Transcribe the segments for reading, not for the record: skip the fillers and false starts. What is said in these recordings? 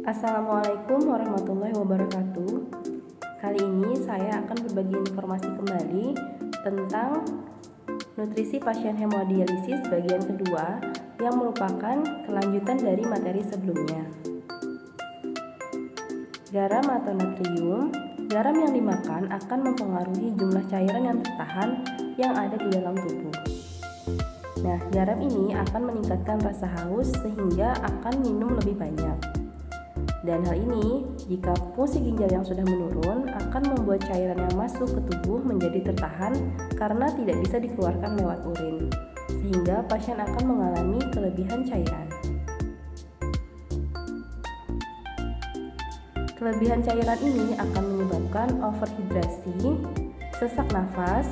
Assalamualaikum warahmatullahi wabarakatuh. Kali ini saya akan berbagi informasi kembali tentang nutrisi pasien hemodialisis bagian kedua yang merupakan kelanjutan dari materi sebelumnya. Garam atau natrium. Garam yang dimakan akan mempengaruhi jumlah cairan yang tertahan yang ada di dalam tubuh. Nah, garam ini akan meningkatkan rasa haus sehingga akan minum lebih banyak. Dan hal ini, jika fungsi ginjal yang sudah menurun, akan membuat cairan yang masuk ke tubuh menjadi tertahan karena tidak bisa dikeluarkan lewat urin, sehingga pasien akan mengalami kelebihan cairan. Kelebihan cairan ini akan menyebabkan overhidrasi, sesak nafas,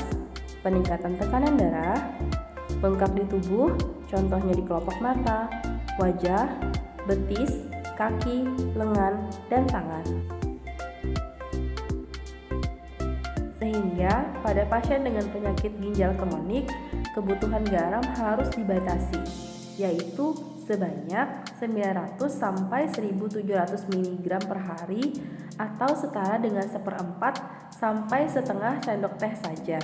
peningkatan tekanan darah, bengkak di tubuh, contohnya di kelopak mata, wajah, betis, kaki, lengan, dan tangan. Sehingga pada pasien dengan penyakit ginjal kronik, kebutuhan garam harus dibatasi, yaitu sebanyak 900 sampai 1700 mg per hari atau setara dengan 1/4 sampai setengah sendok teh saja.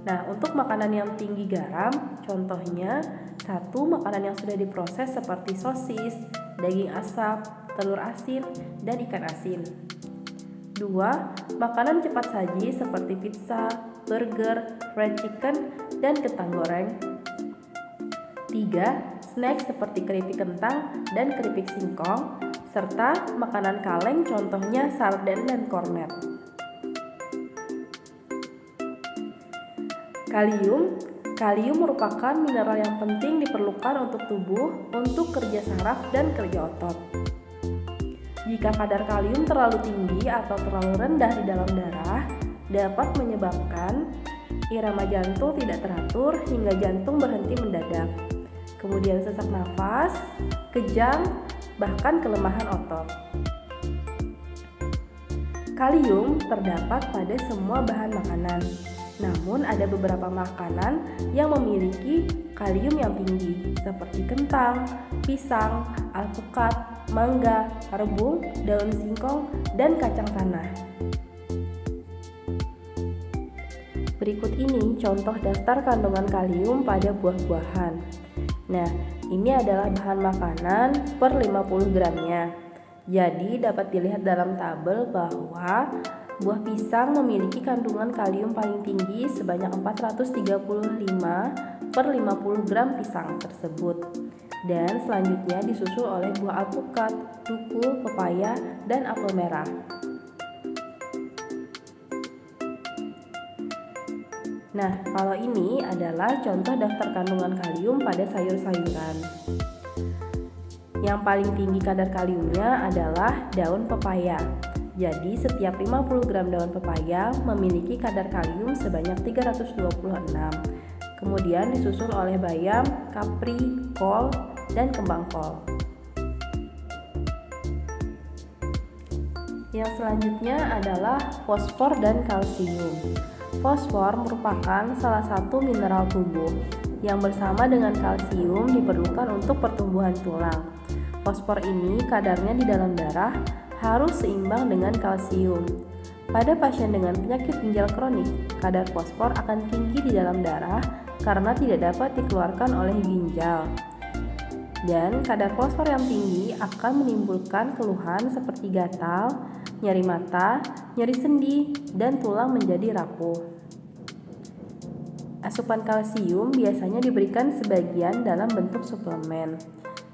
Nah, untuk makanan yang tinggi garam, contohnya 1. Makanan yang sudah diproses seperti sosis, daging asap, telur asin, dan ikan asin. 2. Makanan cepat saji seperti pizza, burger, fried chicken, dan kentang goreng. 3. Snack seperti keripik kentang dan keripik singkong, serta makanan kaleng contohnya sarden dan kornet. Kalium merupakan mineral yang penting diperlukan untuk tubuh untuk kerja saraf dan kerja otot. Jika kadar kalium terlalu tinggi atau terlalu rendah di dalam darah, dapat menyebabkan irama jantung tidak teratur hingga jantung berhenti mendadak. Kemudian sesak nafas, kejang, bahkan kelemahan otot. Kalium terdapat pada semua bahan makanan. Namun ada beberapa makanan yang memiliki kalium yang tinggi seperti kentang, pisang, alpukat, mangga, rebung, daun singkong, dan kacang tanah. Berikut ini contoh daftar kandungan kalium pada buah-buahan. Nah, ini adalah bahan makanan per 50 gramnya. Jadi dapat dilihat dalam tabel bahwa buah pisang memiliki kandungan kalium paling tinggi sebanyak 435 per 50 gram pisang tersebut. Dan selanjutnya disusul oleh buah alpukat, duku, pepaya, dan apel merah. Nah, kalau ini adalah contoh daftar kandungan kalium pada sayur-sayuran. Yang paling tinggi kadar kaliumnya adalah daun pepaya. Jadi setiap 50 gram daun pepaya memiliki kadar kalium sebanyak 326. Kemudian disusul oleh bayam, kapri, kol, dan kembang kol. Yang selanjutnya adalah fosfor dan kalsium. Fosfor merupakan salah satu mineral tubuh yang bersama dengan kalsium diperlukan untuk pertumbuhan tulang. Fosfor ini kadarnya di dalam darah harus seimbang dengan kalsium. Pada pasien dengan penyakit ginjal kronik, kadar fosfor akan tinggi di dalam darah karena tidak dapat dikeluarkan oleh ginjal. Dan kadar fosfor yang tinggi akan menimbulkan keluhan seperti gatal, nyeri mata, nyeri sendi, dan tulang menjadi rapuh. Asupan kalsium biasanya diberikan sebagian dalam bentuk suplemen.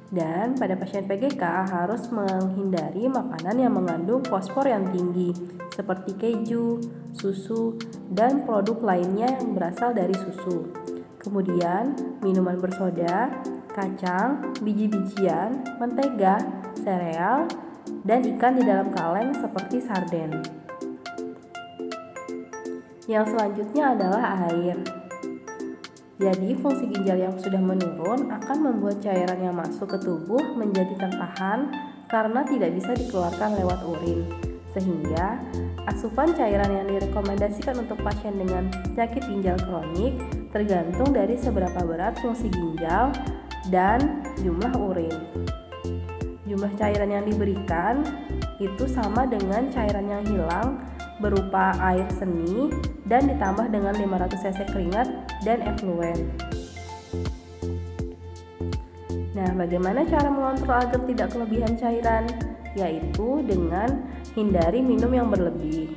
Dan pada pasien PGK harus menghindari makanan yang mengandung fosfor yang tinggi seperti keju, susu, dan produk lainnya yang berasal dari susu. Kemudian minuman bersoda, kacang, biji-bijian, mentega, sereal, dan ikan di dalam kaleng seperti sarden. Yang selanjutnya adalah air. Jadi fungsi ginjal yang sudah menurun akan membuat cairan yang masuk ke tubuh menjadi tertahan karena tidak bisa dikeluarkan lewat urin. Sehingga asupan cairan yang direkomendasikan untuk pasien dengan penyakit ginjal kronik tergantung dari seberapa berat fungsi ginjal dan jumlah urin. Jumlah cairan yang diberikan itu sama dengan cairan yang hilang berupa air seni dan ditambah dengan 500 cc keringat dan efluen. Nah, bagaimana cara mengontrol agar tidak kelebihan cairan? Yaitu dengan hindari minum yang berlebih,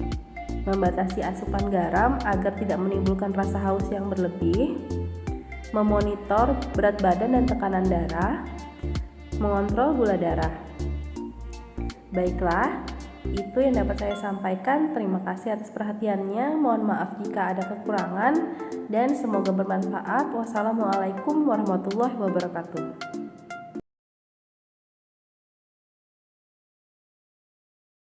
membatasi asupan garam agar tidak menimbulkan rasa haus yang berlebih, memonitor berat badan dan tekanan darah, mengontrol gula darah. Baiklah, itu yang dapat saya sampaikan. Terima kasih atas perhatiannya. Mohon maaf jika ada kekurangan dan semoga bermanfaat. Wassalamualaikum warahmatullahi wabarakatuh.